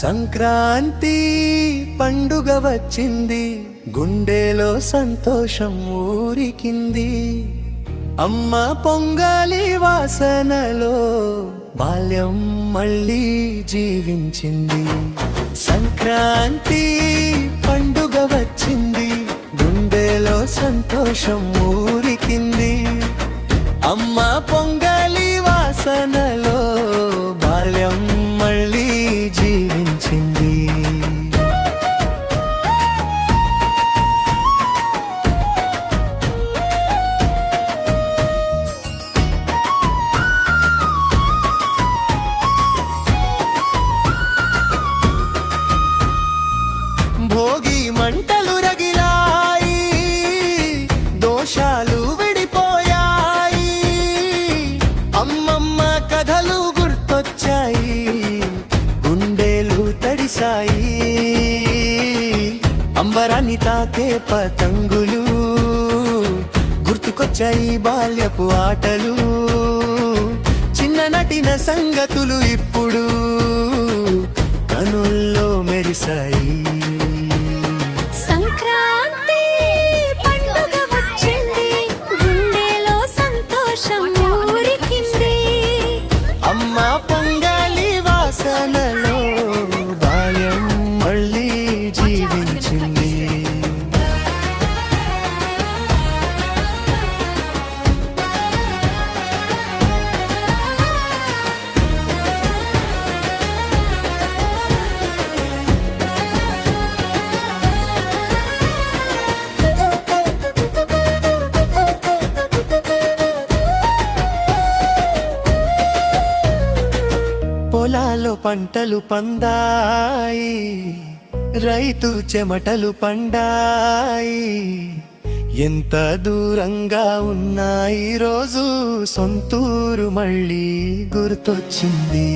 సంక్రాంతి పండుగ వచ్చింది, గుండెలో సంతోషం ఊరికింది. అమ్మ పొంగలి వాసనలో బాల్యం మళ్ళీ జీవించింది. సంక్రాంతి పండుగ వచ్చింది, గుండెలో సంతోషం ఊరికింది. అమ్మ పొంగలి వాసనలో బాల్యం మళ్ళీ జీవించింది. భోగి మంటలు రగిలాయి, దోషాలు విడిపోయాయి. అమ్మమ్మ కథలు గుర్తొచ్చాయి, గుండెలు తడిసాయి. అంబరాన్ని తాకే పతంగులు గుర్తుకొచ్చాయి, బాల్యపు ఆటలు. చిన్ననటిన సంగతులు ఇప్పుడు కనుల్లో మెరిసాయి. అమ్మ పొంగలి వాసనలో బాల్యం మళ్ళీ జీవించింది. పొలాల్లో పంటలు పందాయి, రైతు చెమటలు పండాయి. ఎంత దూరంగా ఉన్నాయి రోజు, సొంతూరు మళ్ళీ గుర్తొచ్చింది.